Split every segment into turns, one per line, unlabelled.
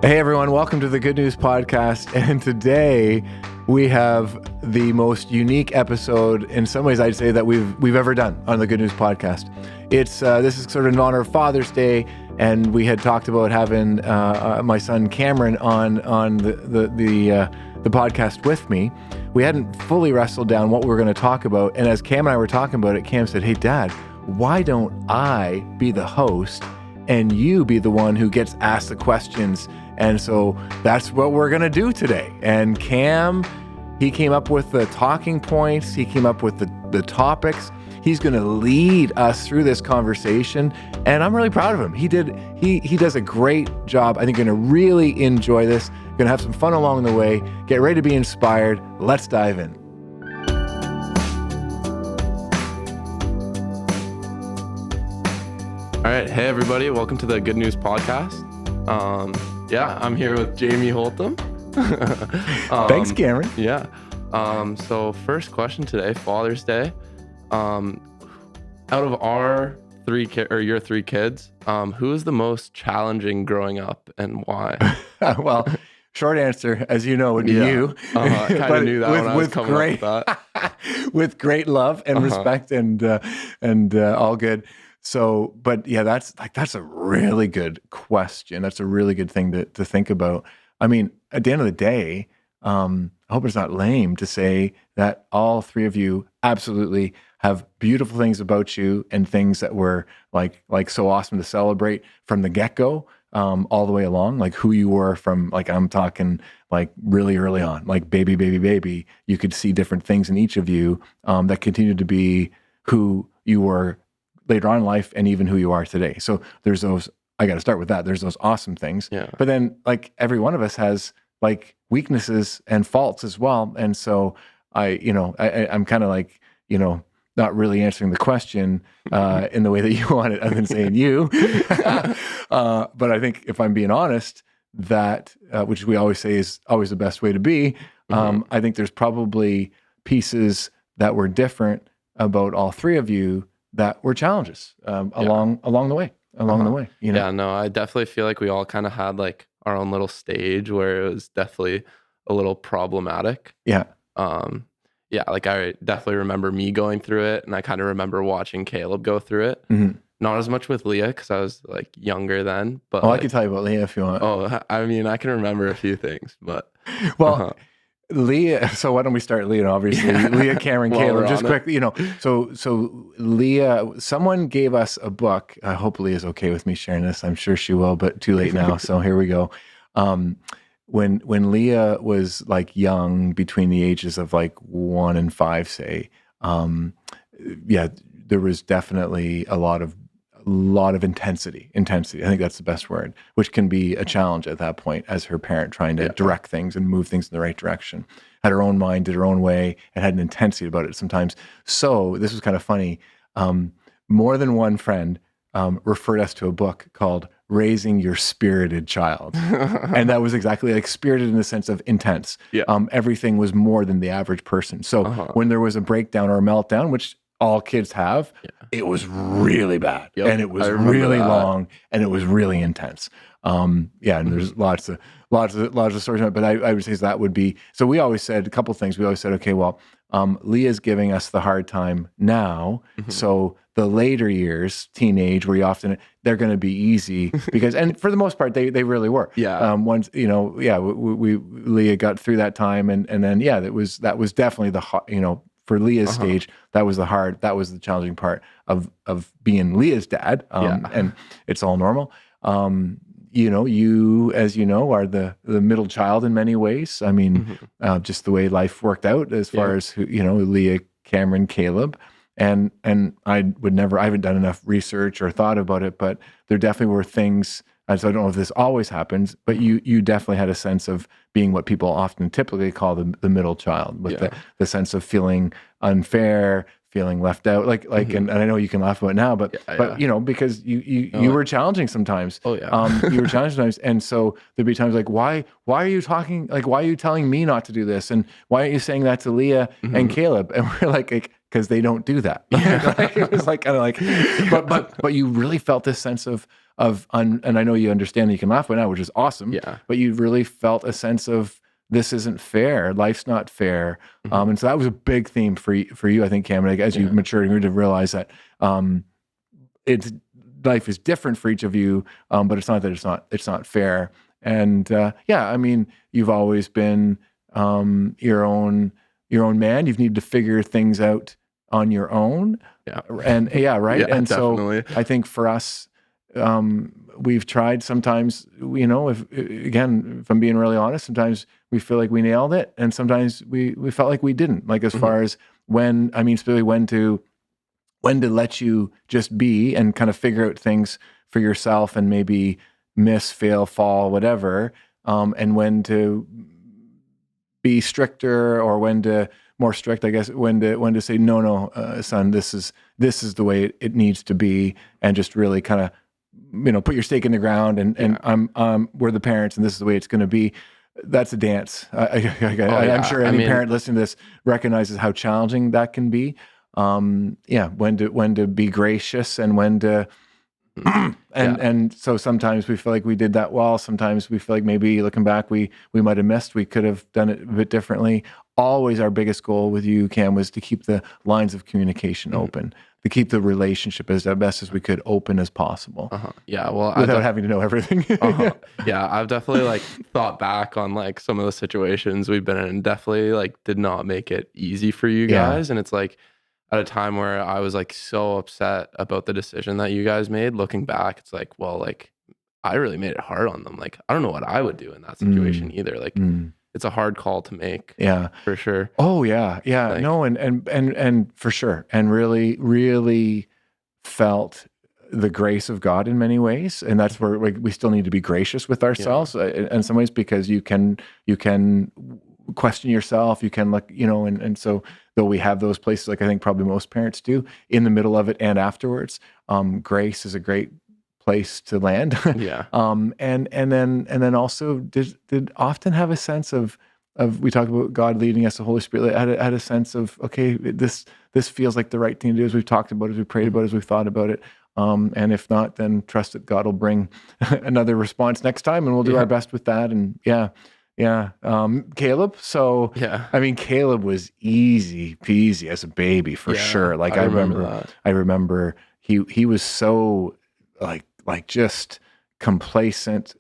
Hey everyone, welcome to the Good News Podcast. And today we have the most unique episode, in some ways I'd say, that we've ever done on the Good News Podcast. It's this is sort of in honor of Father's Day, and we had talked about having my son Cameron on the podcast with me. We hadn't fully wrestled down what we were going to talk about, and as Cam and I were talking about it, Cam said, "Hey Dad, why don't I be the host and you be the one who gets asked the questions?" And so that's what we're going to do today. And Cam, he came up with the talking points. He came up with the topics. He's going to lead us through this conversation. And I'm really proud of him. He does a great job. I think you're going to really enjoy this. Going to have some fun along the way. Get ready to be inspired. Let's dive in.
All right. Hey, everybody. Welcome to the Good News Podcast. I'm here with Jamie Holtom.
Thanks, Cameron.
Yeah. So first question today, Father's Day. Out of our your three kids, who is the most challenging growing up and why?
Well, short answer, as you know, would be you.
I kind of knew that when I was coming up with that.
With great love and respect and all good. So, but yeah, that's a really good question. That's a really good thing to think about. I mean, at the end of the day, I hope it's not lame to say that all three of you absolutely have beautiful things about you and things that were like so awesome to celebrate from the get-go, all the way along, like who you were from, like I'm talking like really early on, like baby. You could see different things in each of you that continued to be who you were later on in life and even who you are today. So there's those, I got to start with that. There's those awesome things.
Yeah.
But then like every one of us has like weaknesses and faults as well. And so I'm kind of like, not really answering the question in the way that you want it. I've been saying you. But I think if I'm being honest, that, which we always say is always the best way to be, I think there's probably pieces that were different about all three of you that were challenges along the way.
Yeah, no, I definitely feel like we all kind of had like our own little stage where it was definitely a little problematic.
Yeah.
Like I definitely remember me going through it, and I kind of remember watching Caleb go through it. Mm-hmm. Not as much with Leah because I was like younger then. But
I can tell you about Leah if you want.
Oh, I mean, I can remember a few things, but
Leah, so why don't we start Leah, obviously. Leah, Cameron, Caleb, just quickly, so Leah, someone gave us a book. I hope Leah's okay with me sharing this. I'm sure she will, but too late now. So here we go. When Leah was like young, between the ages of like 1 and 5, say, there was definitely a lot of intensity. I think that's the best word, which can be a challenge at that point as her parent trying to direct things and move things in the right direction. Had her own mind, did her own way, and had an intensity about it sometimes. So this was kind of funny. More than one friend referred us to a book called Raising Your Spirited Child. And that was exactly like spirited in the sense of intense. Yeah. Everything was more than the average person. So when there was a breakdown or a meltdown, which all kids have, it was really bad. Yep. And it was really long, and it was really intense. And there's lots of stories on it, but I would say that would be, so we always said a couple things. We always said, okay, well, Leah's giving us the hard time now. Mm-hmm. So the later years, teenage, where they're going to be easy because, and for the most part, they really were. Yeah. Once, Leah got through that time, and then, that was definitely the, for Leah's stage, that was the challenging part of being Leah's dad. And it's all normal. You, as you know, are the middle child in many ways. I mean, just the way life worked out as far as Leah, Cameron, Caleb, and I haven't done enough research or thought about it, but there definitely were things. And so I don't know if this always happens, but you definitely had a sense of being what people often typically call the middle child, with the sense of feeling unfair, feeling left out, and I know you can laugh about it now, but because you were challenging sometimes. Oh yeah. You were challenging sometimes, and so there'd be times like, why are you talking? Like, why are you telling me not to do this? And why aren't you saying that to Leah and Caleb? And we're like because they don't do that. It was like kind of like, but you really felt this sense of and I know you understand that you can laugh right now, which is awesome.
Yeah.
But you really felt a sense of this isn't fair. Life's not fair. And so that was a big theme for you, I think, Cam. Like, as you matured, you to realize that it's life is different for each of you, but it's not that it's not fair. And I mean, you've always been your own man. You've needed to figure things out on your own.
Yeah.
And right.
Yeah,
and
definitely.
so I think for us, we've tried sometimes, if I'm being really honest, sometimes we feel like we nailed it, and sometimes we felt like we didn't. Like, as far as specifically when to let you just be and kind of figure out things for yourself, and maybe miss, fail, fall, whatever, and when to be stricter, or when to more strict, I guess, when to say, no, son, this is the way it needs to be, and just really kind of, put your stake in the ground, and we're the parents, and this is the way it's going to be. That's a dance. I'm sure any parent listening to this recognizes how challenging that can be. When to be gracious, and when to, and so sometimes we feel like we did that well. Sometimes we feel like maybe looking back, we might have missed. We could have done it a bit differently. Always our biggest goal with you, Cam, was to keep the lines of communication open, to keep the relationship as best as we could open as possible.
Yeah, well,
without having to know everything.
Yeah, I've definitely like thought back on like some of the situations we've been in, and definitely like did not make it easy for you guys. And it's like at a time where I was like so upset about the decision that you guys made. Looking back, it's like, well, like I really made it hard on them. Like, I don't know what I would do in that situation either. Like, it's a hard call to make. Yeah, for sure.
Oh yeah. Like, no, and for sure, and really felt the grace of God in many ways, and that's where we still need to be gracious with ourselves in some ways, because you can question yourself, you can look, and so though we have those places, like I think probably most parents do, in the middle of it and afterwards, grace is a great place to land. And then also did often have a sense of we talk about God leading us, the Holy Spirit had a sense of, okay, this feels like the right thing to do, as we've talked about, as we prayed about, as we've thought about it. And if not, then trust that God will bring another response next time, and we'll do our best with that. And Caleb. So I mean, Caleb was easy peasy as a baby for sure. Like I remember he was so like just complacent,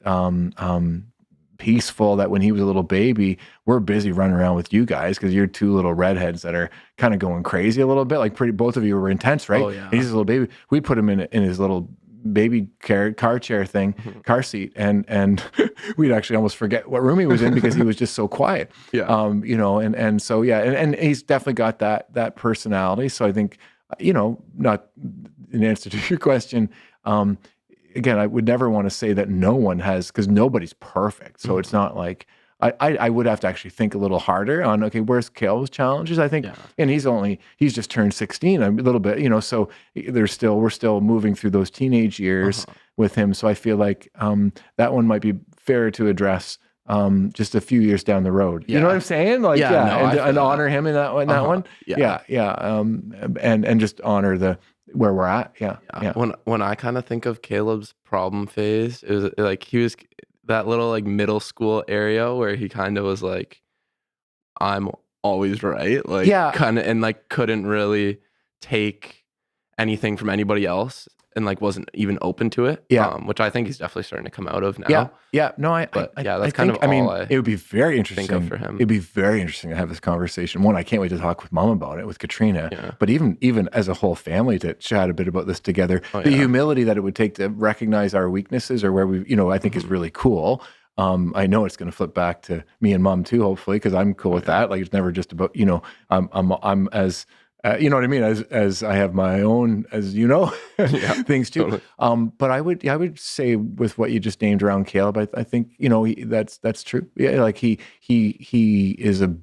peaceful, that when he was a little baby, we're busy running around with you guys because you're two little redheads that are kind of going crazy a little bit. Like both of you were intense, right? And he's a little baby. We put him in his little baby car chair thing, car seat, and we'd actually almost forget what room he was in because he was just so quiet. And so and he's definitely got that personality. So I think, not in answer to your question, again, I would never want to say that no one has, because nobody's perfect. So it's not like I would have to actually think a little harder on, okay, where's Caleb's challenges? I think, and he's just turned 16 a little bit, so we're still moving through those teenage years with him. So I feel like that one might be fair to address just a few years down the road. You know what I'm saying? Like, and honor him in that one. And just honor where we're at.
When I kind of think of Caleb's problem phase, it was like he was that little like middle school area where he kind of was like, I'm always right, like kind of, and like couldn't really take anything from anybody else, and like wasn't even open to it. Which I think he's definitely starting to come out of now. That's kind of all it would
be very interesting
think of for him.
It'd be very interesting to have this conversation. One, I can't wait to talk with Mom about it, with Katrina. But even as a whole family to chat a bit about this together. The humility that it would take to recognize our weaknesses, or where we, I think is really cool. I know it's going to flip back to me and Mom too, hopefully, because I'm cool with that. Like, it's never just about, I'm as you know what I mean? As I have my own, as things too. Totally. But I would say with what you just named around Caleb, I think that's true. Yeah, like he is a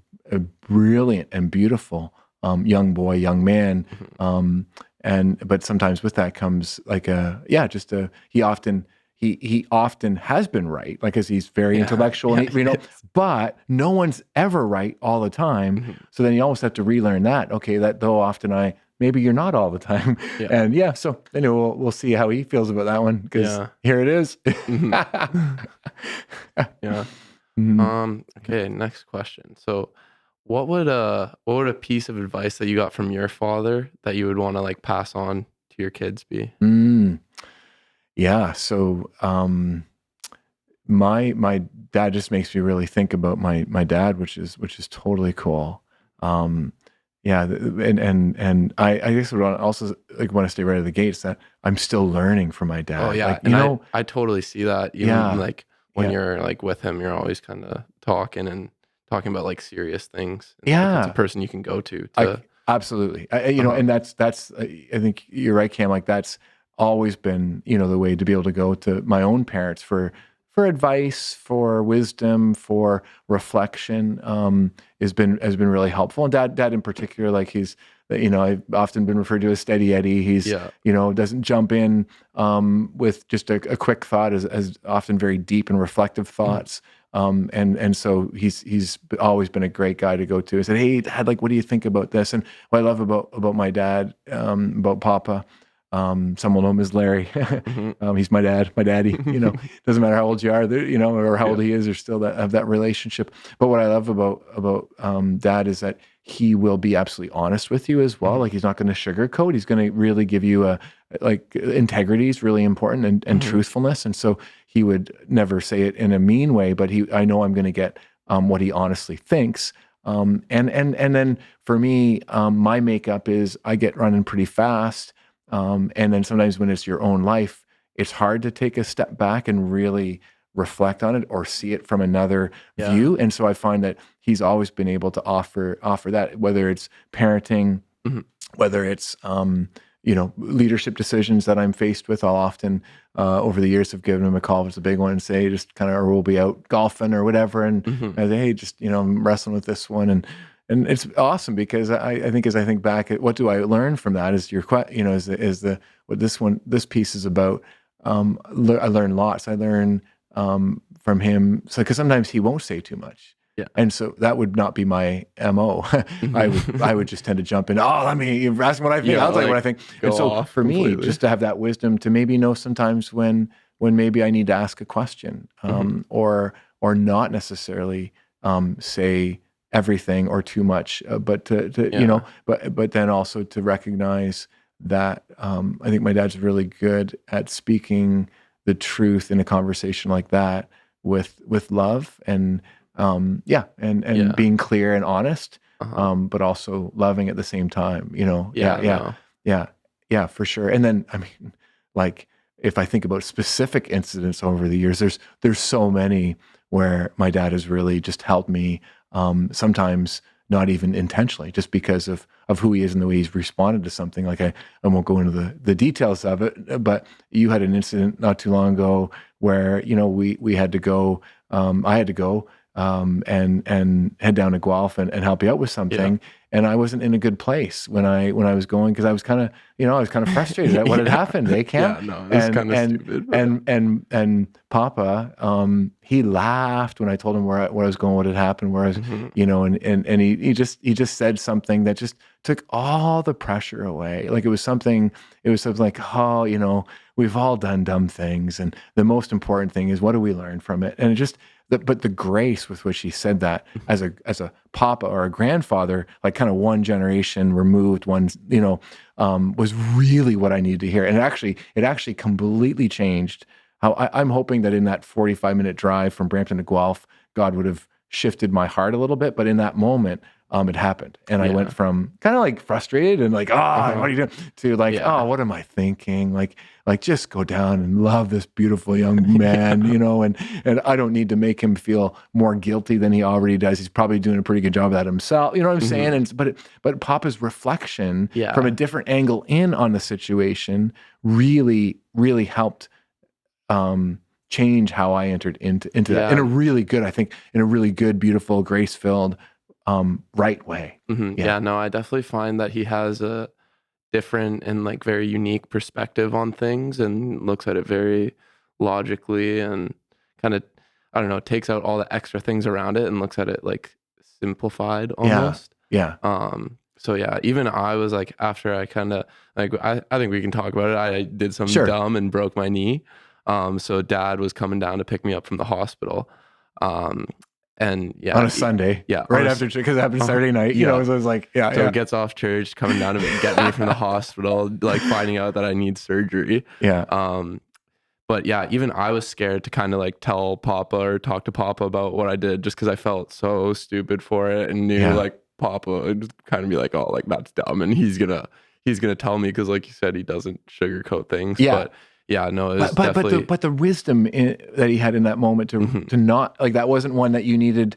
brilliant and beautiful young boy, young man. But sometimes with that comes like he often has been right, like, because he's very intellectual, and but no one's ever right all the time. So then you almost have to relearn that. Okay, that though often I maybe you're not all the time.
Yeah.
And yeah, so anyway, we'll see how he feels about that one, because
Yeah.
here it is.
Yeah.
Mhm.
Okay, next question. So what would a piece of advice that you got from your father that you would want to like pass on to your kids be?
Mm. Yeah. So my dad just makes me really think about my dad, which is totally cool. Um, yeah, and I guess what I also like want to stay right at the gates, that I'm still learning from my
Oh
dad.
yeah,
Like,
and I totally see that even
yeah,
like when
yeah,
you're like with him, you're always kind of talking about like serious things. And like it's a
yeah.
person you can go to
I
to
absolutely.
uh-huh.
And that's I think you're right, Cam. Like, that's always been, the way to be able to go to my own parents for advice, for wisdom, for reflection. Has been really helpful. And dad in particular, like, he's, I've often been referred to as Steady Eddie. He's,
Yeah.
doesn't jump in with just a quick thought, as often very deep and reflective
Mhm.
thoughts. And so he's always been a great guy to go to. I said, "Hey, Dad, like, what do you think about this?" And what I love about my dad, about Papa, some will know him as Larry.
Mhm.
He's my dad, my daddy. Doesn't matter how old you are, or how old
Yeah.
he is, there's still have that relationship. But what I love about Dad is that he will be absolutely honest with you as well.
Mhm.
Like, he's not going to sugarcoat. He's going to really give you integrity is really important, and
Mhm.
truthfulness. And so he would never say it in a mean way, but I know I'm going to get what he honestly thinks. And then for me, my makeup is I get running pretty fast. And then sometimes when it's your own life, it's hard to take a step back and really reflect on it or see it from another
Yeah.
view. And so I find that he's always been able to offer that, whether it's parenting,
Mhm.
whether it's leadership decisions that I'm faced with. I'll often over the years have given him a call if it's a big one, and say, just kind of, or we'll be out golfing or whatever, and
Mhm.
I say, hey, just, I'm wrestling with this one. And it's awesome, because I think, as I think back at what do I learn from that, is is the what this piece is about. I learn lots. I learn from him, so because sometimes he won't say too much.
Yeah.
And so that would not be my MO. I would just tend to jump in. Oh, let me ask me what I think.
Yeah,
I'll tell you what
like
I think. And
go
so
off
for me,
completely.
just to have that wisdom to maybe know sometimes when maybe I need to ask a question,
Mhm.
or not necessarily say everything or too much, but
Yeah.
but then also to recognize that I think my dad's really good at speaking the truth in a conversation like that, with love, and and
Yeah.
being clear and honest,
Uh-huh.
but also loving at the same time.
Yeah, no.
Yeah, yeah, for sure. And then, I mean, like, if I think about specific incidents over the years, there's so many where my dad has really just helped me. Sometimes not even intentionally, just because of who he is and the way he's responded to something. Like, I won't go into the details of it, but you had an incident not too long ago where, we had to go. I had to go and head down to Guelph and help you out with
Yeah.
something. And I wasn't in a good place when I was going, because I was kind of frustrated at what had
Yeah.
happened, Cam?
Yeah, no, it's
And
kinda
and
stupid, but
and Papa, he laughed when I told him where I was going, what had happened, where I was,
mhm.
and he just said something that just took all the pressure away. Like, it was something like, oh, we've all done dumb things, and the most important thing is, what do we learn from it? And it just but the grace with which he said that, as a papa or a grandfather, like, kind of one generation removed, was really what I needed to hear. And it actually completely changed how I'm hoping that in that 45-minute drive from Brampton to Guelph, God would have shifted my heart a little bit. But in that moment, it happened. And I went
Yeah.
from kind of like frustrated and like, what
Uh-huh.
are you doing? To like,
Yeah.
what am I thinking? Like, just go down and love this beautiful young man,
Yeah.
and I don't need to make him feel more guilty than he already does. He's probably doing a pretty good job of that himself. You know what I'm saying?
Mhm.
But Papa's reflection from a
Yeah.
different angle in on the situation really, really helped change how I entered into that, in
Yeah.
a really good, I think, in a really good, beautiful, grace-filled, right way.
Mhm.
Yeah.
Yeah, no, I definitely find that he has a different and, like, very unique perspective on things and looks at it very logically and kinda, I don't know, takes out all the extra things around it and looks at it, like, simplified
Yeah.
almost.
Yeah.
So yeah, even I was like, after I kind of like, I think we can talk about it. I did some
Sure.
dumb and broke my knee. So dad was coming down to pick me up from the hospital. Um, and yeah,
On a Sunday.
yeah,
Right after, because it happened Saturday night, you know, so it was like,
so
yeah.
it gets off church, coming down to get me from the hospital, like finding out that I need surgery.
Yeah.
But yeah, even I was scared to kind of like tell Papa or talk to Papa about what I did, just because I felt so stupid for it, and knew like Papa would kind of be like, oh, like that's dumb, and he's gonna tell me, because like you said, he doesn't sugarcoat things.
Yeah.
But yeah, no, it was definitely.
But the wisdom that he had in that moment to not, like, that wasn't one that you needed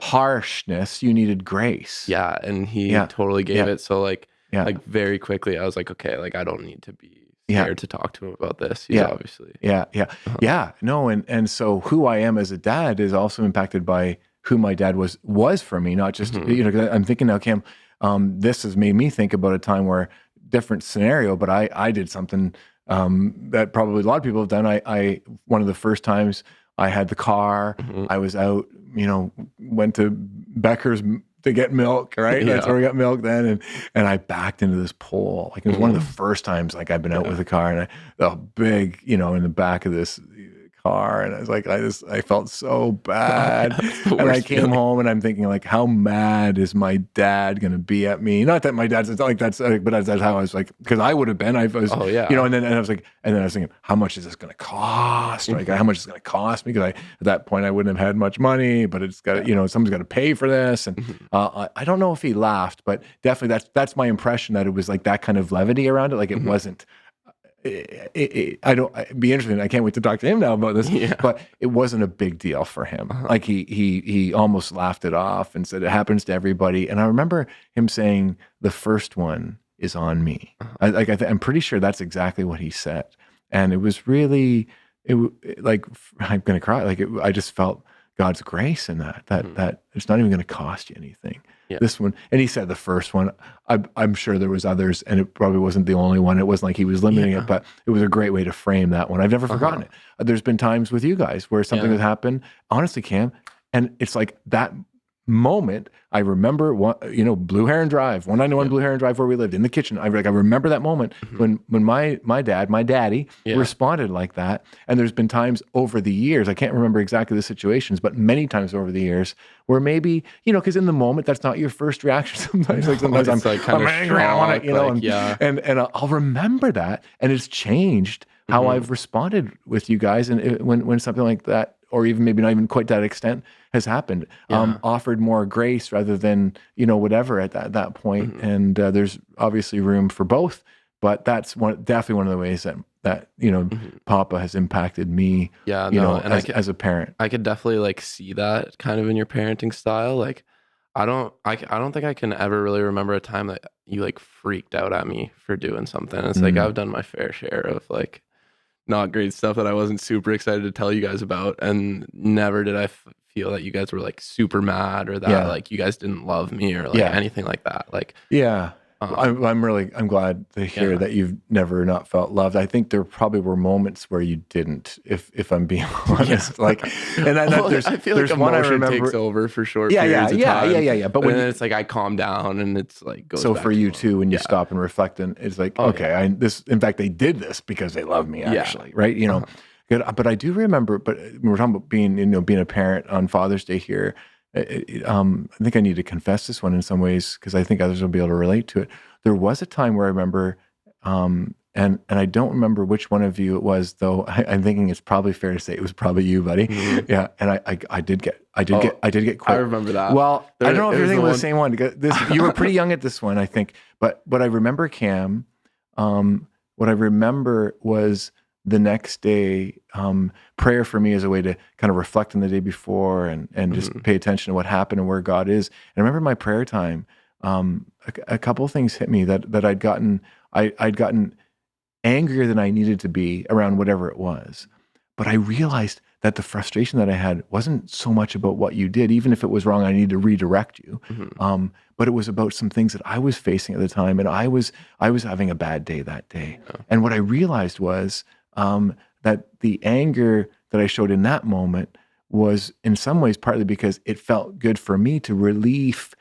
harshness, you needed grace.
Yeah, and he totally gave it. So like very quickly, I was like, okay, like I don't need to be scared to talk to him about this. He's obviously.
No, and so who I am as a dad is also impacted by who my dad was for me, not just, you know, 'cause I'm thinking now, Cam, this has made me think about a time where, different scenario, but I did something that probably a lot of people have done. I one of the first times I had the car, I was out, you know, went to Becker's to get milk, right? That's where we got milk then. And I backed into this pole. Like, it was one of the first times like I've been out with a car, and the big, you know, in the back of this car, and I was like, I felt so bad. And I came home, and I'm thinking, like, how mad is my dad gonna be at me? Not that my dad's, it's not like that's, but that's how I was, like, because I would have been. I was, you know, and then I was like, and then I was thinking, how much is this gonna cost? Like, how much is it gonna cost me? Because at that point I wouldn't have had much money, but it's got, you know, someone's got to pay for this. And I don't know if he laughed, but definitely that's my impression, that it was like that kind of levity around it. Like, it wasn't. It'd be interesting. I can't wait to talk to him now about this. But it wasn't a big deal for him. Like, he almost laughed it off and said it happens to everybody. And I remember him saying, the first one is on me. I'm pretty sure that's exactly what he said. And it was really, like, I'm gonna cry. Like, I just felt God's grace in that it's not even going to cost you anything. This one, and he said the first one, I'm sure there was others, and it probably wasn't the only one. It wasn't like he was limiting it, but it was a great way to frame that one. I've never forgotten it. There's been times with you guys where something has happened, honestly, Cam, and it's like that moment. I remember Blue Heron Drive, 191 Blue Heron Drive, where we lived, in the kitchen. I remember that moment when my daddy responded like that. And there's been times over the years, I can't remember exactly the situations, but many times over the years where maybe, you know, because in the moment that's not your first reaction. Sometimes, sometimes I'm angry, I want to, you know, and I'll remember that, and it's changed how I've responded with you guys, and when something like that, or even maybe not even quite that extent, has happened, offered more grace rather than, you know, whatever at that point. And there's obviously room for both, but that's definitely one of the ways that you know, Papa has impacted me, as a parent.
I could definitely like see that kind of in your parenting style. Like, I don't think I can ever really remember a time that you like freaked out at me for doing something. It's like, I've done my fair share of like not great stuff that I wasn't super excited to tell you guys about, and never did I feel that you guys were like super mad, or that like you guys didn't love me, or like anything like that. Like,
I'm glad to hear that you've never not felt loved. I think there probably were moments where you didn't, if I'm being honest. Like, and
I feel like emotion takes over for short periods of time. But when it's like I calm down, and it's like goes
so
back
for you too, when you stop and reflect, and it's like, in fact, they did this because they love me, actually, right? You know, good. But I do remember. But when we're talking about being a parent on Father's Day here, I think I need to confess this one in some ways, because I think others will be able to relate to it. There was a time where I remember, and I don't remember which one of you it was, though. I'm thinking it's probably fair to say it was probably you, buddy. Yeah, and I did get quit.
I remember that.
Well, I don't know if you're thinking of the same one. Because you were pretty young at this one, I think. But what I remember, Cam, what I remember was the next day, prayer for me as a way to kind of reflect on the day before, and just pay attention to what happened and where God is. And I remember my prayer time, a couple of things hit me that I'd gotten angrier than I needed to be around whatever it was. But I realized that the frustration that I had wasn't so much about what you did. Even if it was wrong, I needed to redirect you. But it was about some things that I was facing at the time, and I was having a bad day that day. And what I realized was that the anger that I showed in that moment was in some ways partly because it felt good for me to release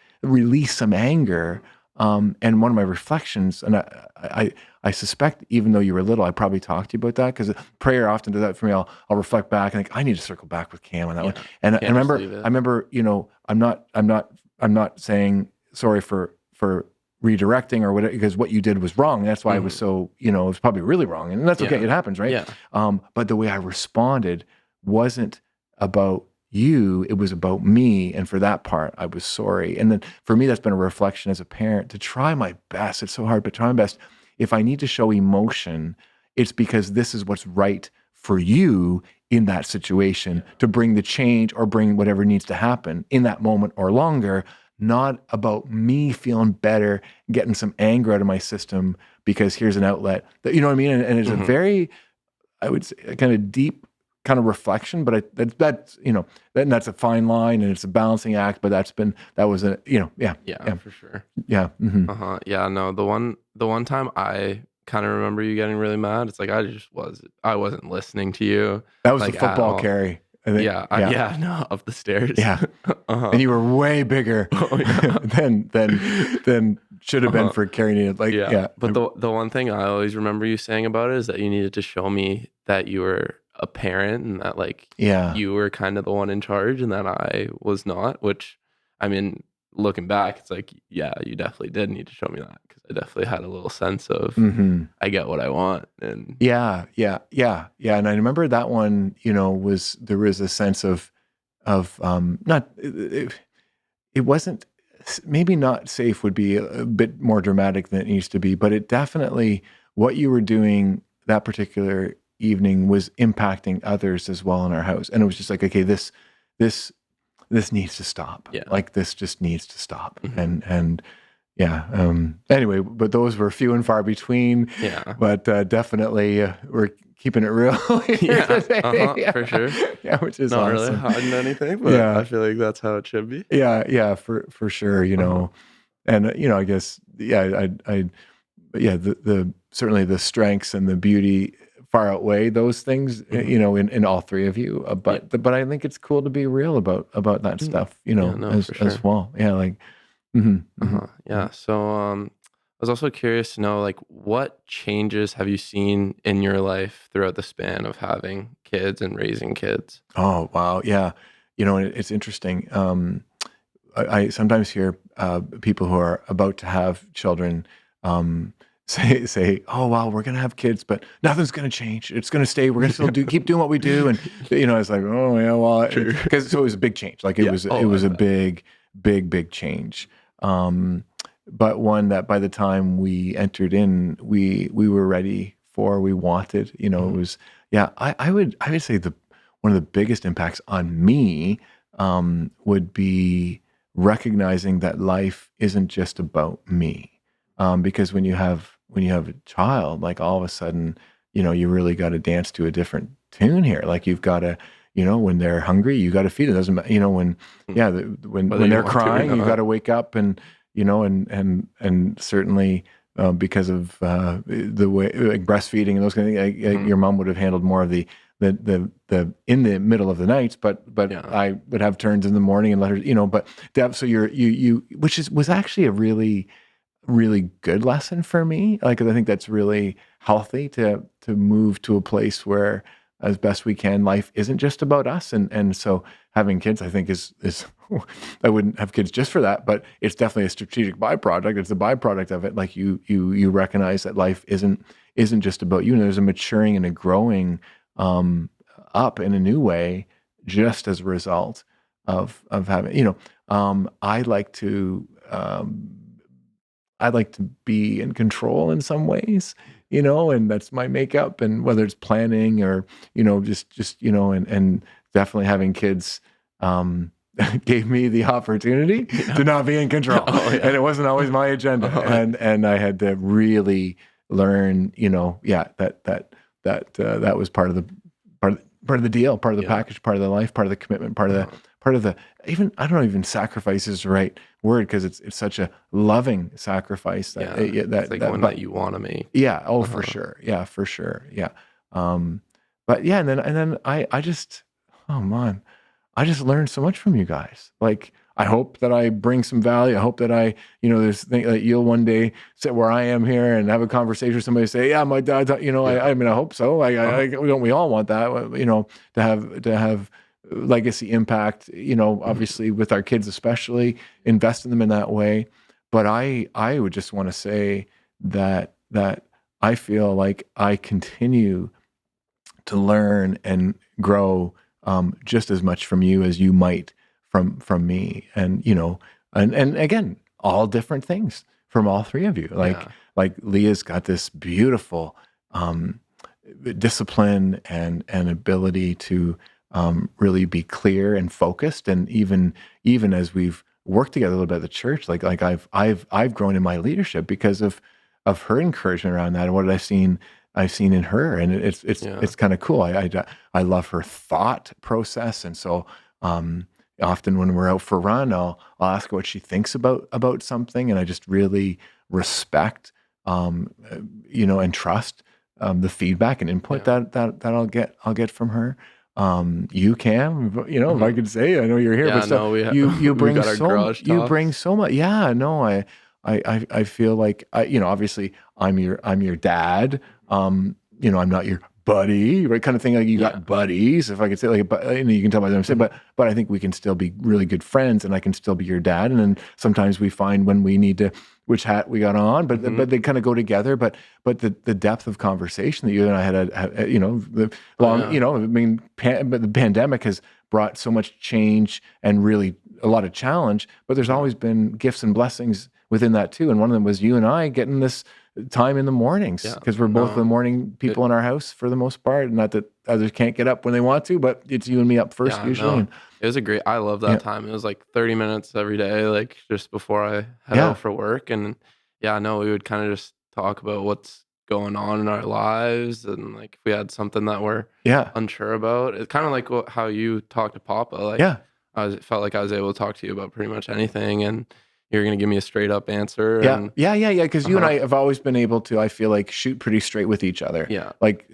some anger And one of my reflections, and I suspect, even though you were little, I probably talked to you about that, because prayer often does that for me. I'll reflect back and think, I need to circle back with Cam on that one. And
Can't just leave
I
it.
remember, I'm not saying sorry for redirecting or whatever, because what you did was wrong. That's why I was so, it was probably really wrong, and that's okay.
Yeah.
It happens, right?
Yeah.
But the way I responded wasn't about you, it was about me. And for that part, I was sorry. And then for me, that's been a reflection as a parent to try my best. It's so hard, but try my best. If I need to show emotion, it's because this is what's right for you in that situation to bring the change or bring whatever needs to happen in that moment or longer, not about me feeling better, getting some anger out of my system because here's an outlet that, you know what I mean? And it's a very, I would say, a kind of deep kind of reflection, but that's that's a fine line, and it's a balancing act. But that was a
Yeah, for sure.
Yeah.
Yeah, no, the one time I kind of remember you getting really mad. It's like I wasn't listening to you.
That was
like
the football carry. I think.
Yeah, no, up the stairs.
Yeah. And you were way bigger than should have been for carrying it. Like,
But the one thing I always remember you saying about it is that you needed to show me that you were a parent, and that you were kind of the one in charge, and that I was not. Which, I mean, looking back, it's like, yeah, you definitely did need to show me that, because I definitely had a little sense of I get what I want. And
yeah. And I remember that one, there was a sense of not, it wasn't, maybe not safe would be a bit more dramatic than it needs to be, but it definitely, what you were doing that particular evening was impacting others as well in our house. And it was just like, okay, this needs to stop.
Yeah.
Like, this just needs to stop. And anyway, but those were few and far between.
Yeah.
But definitely we're keeping it real.
For sure.
Yeah, which is
not
awesome.
really hiding anything, but I feel like that's how it should be.
Yeah, for sure, And I guess the certainly the strengths and the beauty far outweigh those things, in all three of you. But I think it's cool to be real about that stuff, as well. Yeah, like.
Yeah. So I was also curious to know, what changes have you seen in your life throughout the span of having kids and raising kids?
Oh, wow. Yeah. It's interesting. I sometimes hear people who are about to have children say, oh, wow, we're going to have kids, but nothing's going to change. It's going to stay. We're going to still keep doing what we do. And, it's like, oh, yeah, well, so it was a big change. Like, it was a big change. But one that by the time we entered in, we were ready for, we wanted, it was, I would say one of the biggest impacts on me, would be recognizing that life isn't just about me. Because when you have a child, like, all of a sudden, you really got to dance to a different tune here. Like, you've got to, when they're hungry, you got to feed them. It doesn't matter, when they're crying, you got to wake up and, and certainly because of the way, like, breastfeeding and those kind of things, your mom would have handled more of the in the middle of the nights, but I would have turns in the morning and let her, but so you was actually a really, really good lesson for me. Like, I think that's really healthy to move to a place where, as best we can, life isn't just about us. And so having kids, I think is I wouldn't have kids just for that, but it's definitely a strategic byproduct. It's a byproduct of it. Like, you recognize that life isn't just about you. And there's a maturing and a growing up in a new way, just as a result of having, I like to be in control in some ways, and that's my makeup, and whether it's planning or, just and definitely having kids, gave me the opportunity to not be in control. And it wasn't always my agenda. And I had to really learn, that was part of the deal, part of the package, part of the life, part of the commitment, part of the even, I don't know, even sacrifice is the right word, because it's such a loving sacrifice that
it's like one that you want to make.
Yeah. Oh, for sure. Yeah, for sure. Yeah. But and then I just, oh man, I just learned so much from you guys. Like, I hope that I bring some value. I hope that there's thing that you'll one day sit where I am here and have a conversation with somebody, say, yeah, my dad, I mean, I hope so. We all want that, to have legacy impact, obviously with our kids, especially invest in them in that way. But I would just want to say that I feel like I continue to learn and grow just as much from you as you might from me, and and again, all different things from all three of you. Like Leah's got this beautiful discipline and ability to really be clear and focused, and even as we've worked together a little bit at the church, like I've grown in my leadership because of her encouragement around that, and what I've seen in her, and it's kind of cool. I love her thought process, and so often when we're out for a run, I'll ask her what she thinks about something, and I just really respect and trust the feedback and input that I'll get from her. You, Cam, if I could say, I know you're here, but you bring you bring so much. Yeah, no, I feel like obviously I'm your dad. I'm not your buddy, right? Kind of thing. Like you got buddies, if I could say, like, but you can tell by what I'm saying. But I think we can still be really good friends, and I can still be your dad. And then sometimes we find when we need to, which hat we got on, but they kind of go together. But the depth of conversation that you and I had, but the pandemic has brought so much change and really a lot of challenge. But there's always been gifts and blessings within that too. And one of them was you and I getting this time in the mornings, because we're both the morning people in our house for the most part. Not that others can't get up when they want to, but it's you and me up first usually.
It was I love that time. It was like 30 minutes every day, like just before I head out for work. And we would kind of just talk about what's going on in our lives, and like if we had something that we're unsure about. It's kind of like how you talk to Papa. Like felt like I was able to talk to you about pretty much anything, and you're going to give me a straight up answer.
Because you and I have always been able to, I feel like, shoot pretty straight with each other. Yeah. Like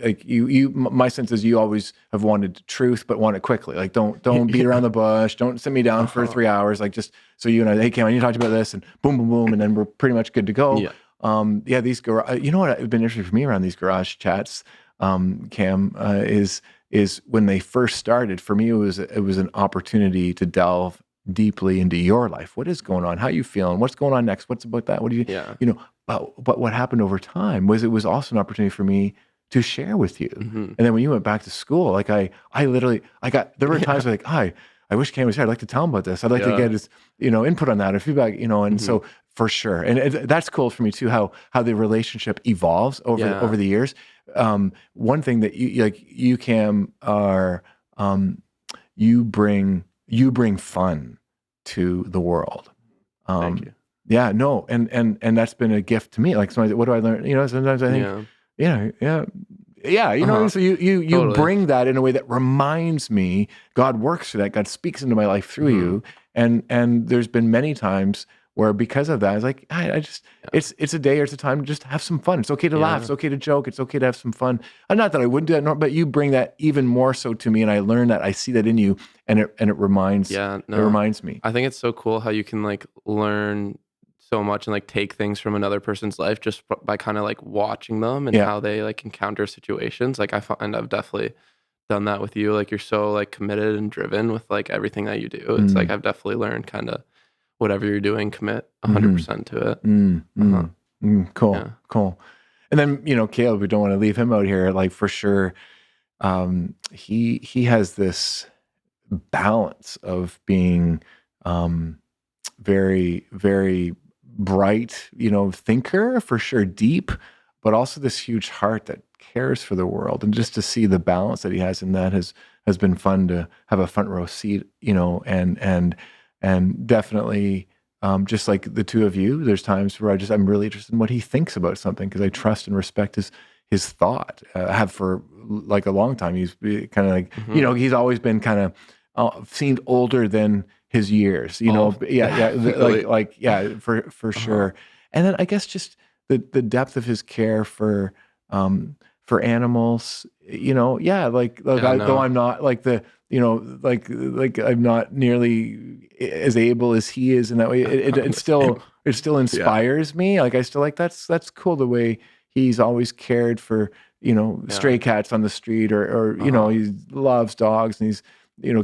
my sense is you always have wanted truth, but want it quickly. Like don't beat around the bush. Don't sit me down for 3 hours. Like just, so you and I, hey Cam, I need to talk to you about this, and boom, boom, boom. And then we're pretty much good to go. Yeah. These garage, what has been interesting for me around these garage chats, Cam, is when they first started, for me, it was an opportunity to delve deeply into your life. What is going on? How are you feeling? What's going on next? What's about that? What do you, but what happened over time was it was also an opportunity for me to share with you. And then when you went back to school, like I literally, there were times where like, I wish Cam was here. I'd like to tell him about this. I'd like to get his, input on that or feedback, and so for sure. And that's cool for me too, how the relationship evolves over the years. One thing that you Cam are, you bring fun to the world.
Thank you.
Yeah, no, and that's been a gift to me. Like sometimes, what do I learn? Sometimes I think, so you totally bring that in a way that reminds me God works through that. God speaks into my life through you. And there's been many times where because of that, it's like, it's a day or it's a time to just have some fun. It's okay to laugh. It's okay to joke. It's okay to have some fun. And not that I wouldn't do that, but you bring that even more so to me. And I learn that, I see that in you, and it reminds, it reminds me.
I think it's so cool how you can like learn so much and like take things from another person's life just by kind of like watching them and how they like encounter situations. Like I find I've definitely done that with you. Like you're so like committed and driven with like everything that you do. It's like I've definitely learned kind of whatever you're doing, commit 100% to it.
Cool. And then, Caleb, we don't want to leave him out here. Like for sure, he has this balance of being very, very bright, thinker for sure, deep, but also this huge heart that cares for the world. And just to see the balance that he has in that has been fun to have a front row seat, and definitely, just like the two of you, there's times where I'm really interested in what he thinks about something, because I trust and respect his thought. I have for like a long time. He's kind of like, he's always been kind of seemed older than his years, for sure. And then I guess just the depth of his care for animals, yeah,
Yeah,
though
no.
I'm not like like I'm not nearly as able as he is in that way.
I'm the same.
It still
Yeah.
inspires me. Like I still like that's cool the way he's always cared for
Yeah.
stray cats on the street or
Uh-huh.
he loves dogs and he's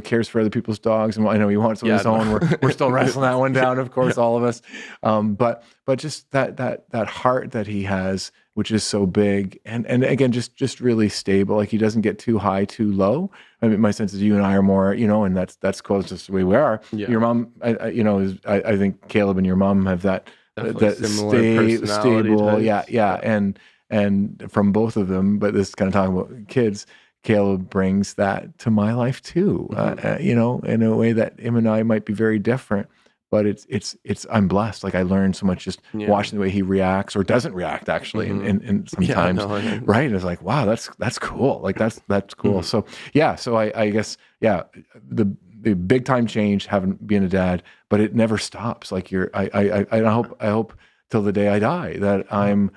cares for other people's dogs and I know he wants one of
Yeah,
his own. We're still wrestling that one down, of
no.
course, all of us. But just that heart that he has, which is so big and again just really stable. Like he doesn't get too high, too low. I mean, my sense is you and I are more, and that's close to the way we are.
Yeah.
Your mom, I think Caleb and your mom have that
Definitely similar personality
stable,
types.
yeah, and from both of them. But this is kind of talking about kids. Caleb brings that to my life too, in a way that him and I might be very different. But it's I'm blessed. Like I learned so much just
Yeah.
watching the way he reacts or doesn't react actually, and sometimes,
Yeah, no,
right? And it's like, wow, that's cool. Like that's cool. So yeah, so I guess the big time change having being a dad, but it never stops. Like I hope till the day I die that I'm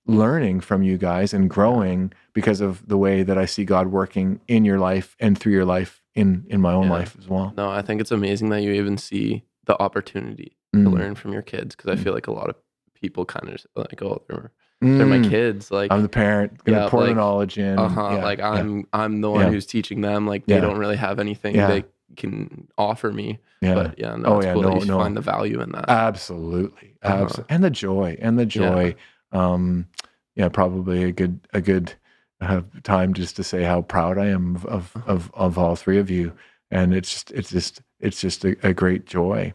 learning from you guys and growing because of the way that I see God working in your life and through your life in my own life as well.
No, I think it's amazing that you even see the opportunity to learn from your kids because I feel like a lot of people kind of like, oh, they're my kids. Like
I'm the parent, gonna pour the knowledge in.
Like I'm the one who's teaching them. Like they don't really have anything they can offer me.
Yeah.
But it's cool that you find the value in that.
Absolutely. And the joy. Probably a good time just to say how proud I am of all three of you. And it's just a great joy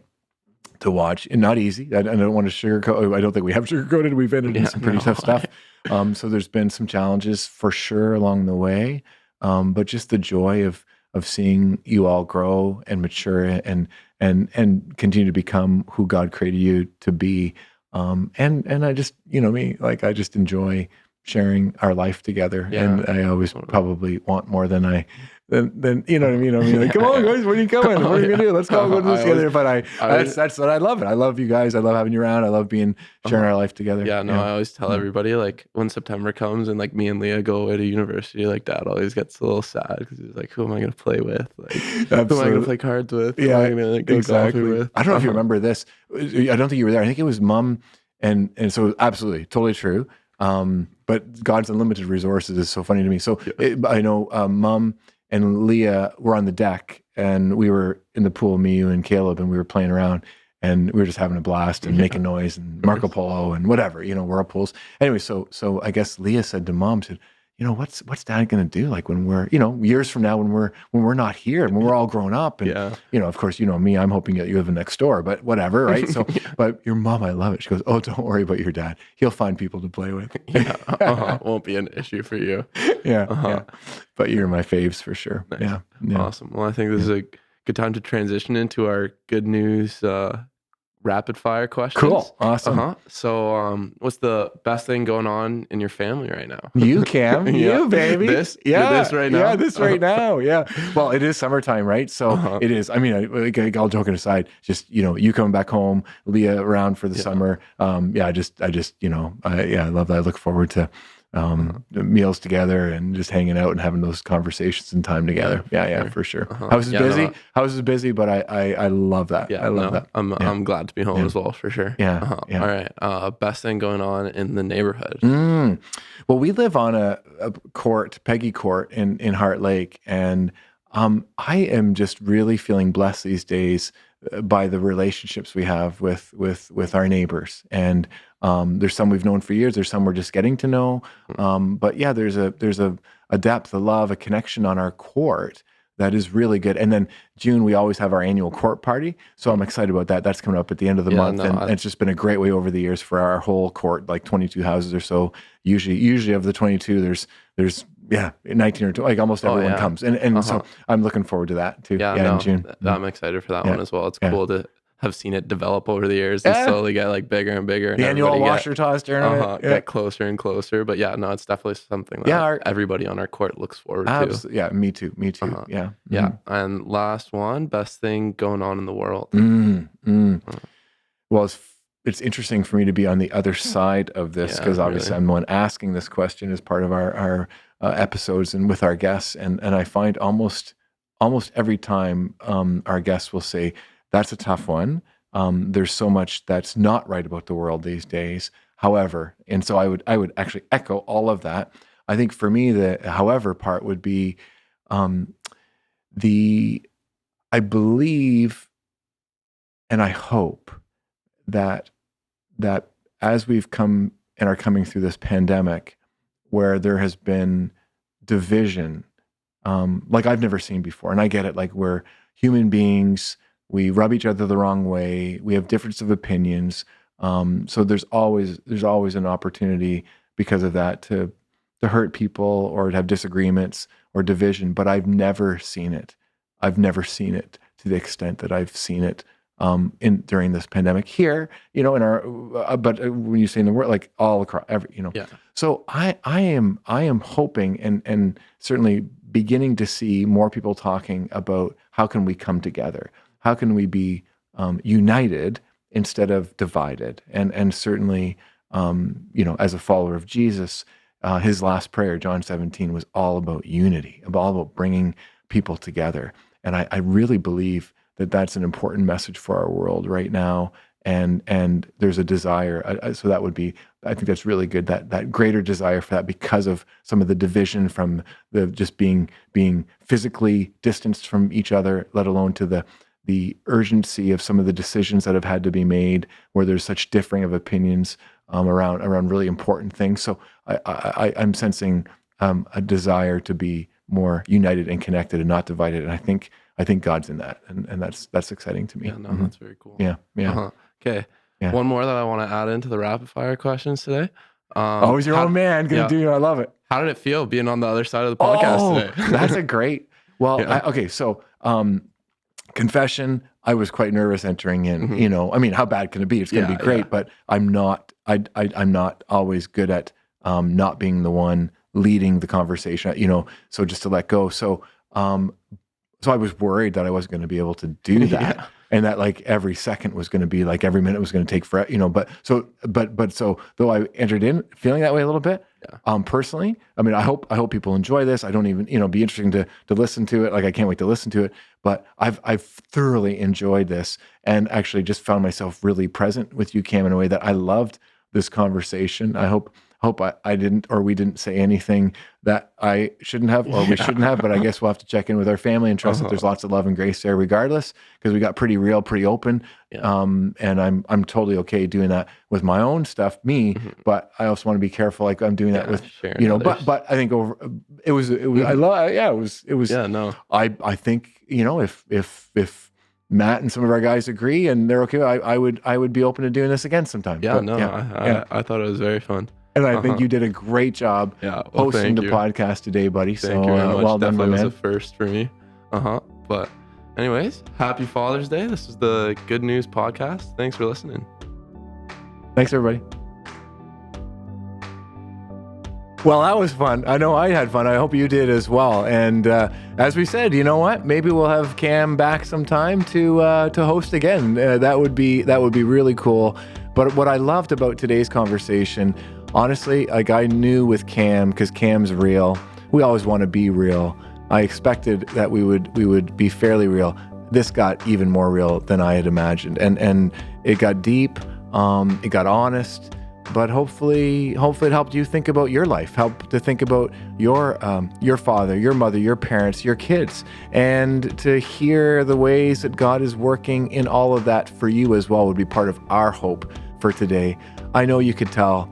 to watch, and not easy. I don't want to sugarcoat. I don't think we have sugarcoated. We've ended in some pretty tough stuff. So there's been some challenges for sure along the way. But just the joy of seeing you all grow and mature and continue to become who God created you to be. And I just, me, like I just enjoy sharing our life together.
Yeah.
And I always probably want more than then you know what I mean? I mean, like, come on, guys, where are you going? What are you gonna do? Let's go do this together. But that's what I love it. I love you guys. I love having you around. I love sharing our life together.
Yeah, no, I always tell everybody like when September comes and like me and Leah go away to university, like Dad always gets a little sad because he's like, who am I gonna play with? Like, who am I gonna play cards with? Who am I gonna go golfing with?
I don't know if you remember this. I don't think you were there. I think it was Mom, and so absolutely, totally true. But God's unlimited resources is so funny to me. So I know Mom and Leah were on the deck, and we were in the pool, me, you, and Caleb, and we were playing around, and we were just having a blast and making noise and Marco Polo and whatever, whirlpools. Anyway, so I guess Leah said to Mom, what's Dad going to do? Like when we're, years from now, when we're not here, when we're all grown up, and of course, me, I'm hoping that you live next door, but whatever, right? So, but your mom, I love it. She goes, "Oh, don't worry about your dad. He'll find people to play with."
Won't be an issue for you.
Yeah. But you're my faves for sure.
Nice.
Yeah.
Awesome. Well, I think this is a good time to transition into our good news rapid fire questions.
Cool. Awesome.
So, what's the best thing going on in your family right now?
You, Cam. You, baby.
This right now?
Yeah, this right now. Yeah. Well, it is summertime, right? So it is. I mean, all joking aside, just, you coming back home, Leah around for the summer. I just, I love that. I look forward to meals together and just hanging out and having those conversations and time together. Yeah, for sure. House is busy. House is busy, but I love that. I love that.
I'm glad to be home as well, for sure.
Yeah.
All right. Best thing going on in the neighborhood.
Well, we live on a court, Peggy Court in Heart Lake, and I am just really feeling blessed these days by the relationships we have with our neighbors. And there's some we've known for years. There's some we're just getting to know. But yeah, there's a depth, a love, a connection on our court that is really good. And then June, we always have our annual court party. So I'm excited about that. That's coming up at the end of the month. And it's just been a great way over the years for our whole court, like 22 houses or so. Usually of the 22, there's 19 or 20, like almost everyone comes. And so I'm looking forward to that too. In June.
I'm excited for that one as well. It's cool to have seen it develop over the years and slowly get like bigger and bigger. And
the annual washer toss tournament.
Get closer and closer. But it's definitely something that everybody on our court looks forward to.
Yeah, me too. Yeah.
And last one, best thing going on in the world.
Well, it's interesting for me to be on the other side of this because obviously I'm the one asking this question as part of our episodes and with our guests, and I find almost every time our guests will say, that's a tough one. There's so much that's not right about the world these days. However, and so I would actually echo all of that. I think for me, the however part would be I believe and I hope that as we've come and are coming through this pandemic, where there has been division, like I've never seen before, and I get it. Like, we're human beings, we rub each other the wrong way, we have difference of opinions. So there's always an opportunity because of that to hurt people or to have disagreements or division. But I've never seen it. I've never seen it to the extent that I've seen it during this pandemic here, in our, but when you say in the world, like all across
Yeah.
So I am hoping and certainly beginning to see more people talking about how can we come together? How can we be united instead of divided? And certainly, as a follower of Jesus, his last prayer, John 17, was all about unity, all about bringing people together. And I really believe that that's an important message for our world right now. And there's a desire. So that would be, I think that's really good, that greater desire for that because of some of the division from the just being physically distanced from each other, let alone to the urgency of some of the decisions that have had to be made where there's such differing of opinions around really important things. So I'm sensing a desire to be more united and connected and not divided. And I think God's in that, and that's exciting to me.
Yeah, no, that's very cool.
Yeah.
Okay.
Yeah.
One more that I want to add into the rapid fire questions today.
Always your own man. Gonna do. I love it.
How did it feel being on the other side of the podcast today?
That's a great. Well,
Yeah.
So confession, I was quite nervous entering in.
Mm-hmm.
I mean, how bad can it be? It's going to be great, but I'm not. I'm not always good at not being the one leading the conversation. So just to let go. So I was worried that I wasn't going to be able to do that.
Yeah.
And that like every second was going to be like every minute was going to take forever, but so though I entered in feeling that way a little bit, personally, I mean, I hope people enjoy this. I don't even, be interesting to listen to it. Like, I can't wait to listen to it, but I've thoroughly enjoyed this and actually just found myself really present with you, Cam, in a way that I loved this conversation. I hope I didn't, or we didn't say anything that I shouldn't have, or we shouldn't have, but I guess we'll have to check in with our family and trust that there's lots of love and grace there regardless, because we got pretty real, pretty open. And I'm totally okay doing that with my own stuff, but I also want to be careful. Like, I'm doing that with, but I think it was, I love, it was, I think, if Matt and some of our guys agree and they're okay, I would be open to doing this again sometime.
I thought it was very fun.
And I think you did a great job hosting the podcast today, buddy.
Thank you very much.
Well done, my man.
Definitely was a first for me. But anyways, happy Father's Day. This is the Good News Podcast. Thanks for listening.
Thanks, everybody. Well, that was fun. I know I had fun. I hope you did as well. And as we said, you know what? Maybe we'll have Cam back sometime to host again. That would be really cool. But what I loved about today's conversation, honestly, like, I knew with Cam, because Cam's real. We always want to be real. I expected that we would be fairly real. This got even more real than I had imagined, and it got deep. It got honest. But hopefully it helped you think about your life, help to think about your father, your mother, your parents, your kids, and to hear the ways that God is working in all of that for you as well would be part of our hope for today. I know you could tell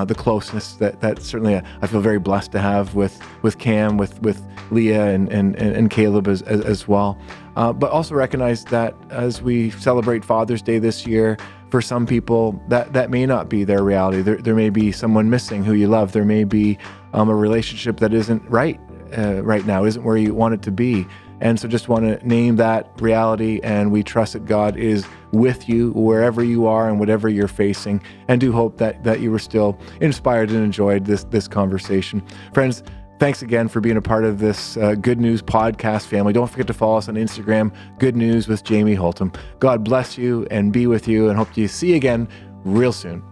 the closeness that certainly I feel very blessed to have with Cam, with Leah and Caleb as well. But also recognize that as we celebrate Father's Day this year, for some people that may not be their reality. There may be someone missing who you love. There may be a relationship that isn't right now, isn't where you want it to be. And so just want to name that reality, and we trust that God is with you wherever you are and whatever you're facing, and do hope that you were still inspired and enjoyed this conversation. Friends, thanks again for being a part of this Good News Podcast family. Don't forget to follow us on Instagram, Good News with Jamie Holtom. God bless you and be with you, and hope to see you again real soon.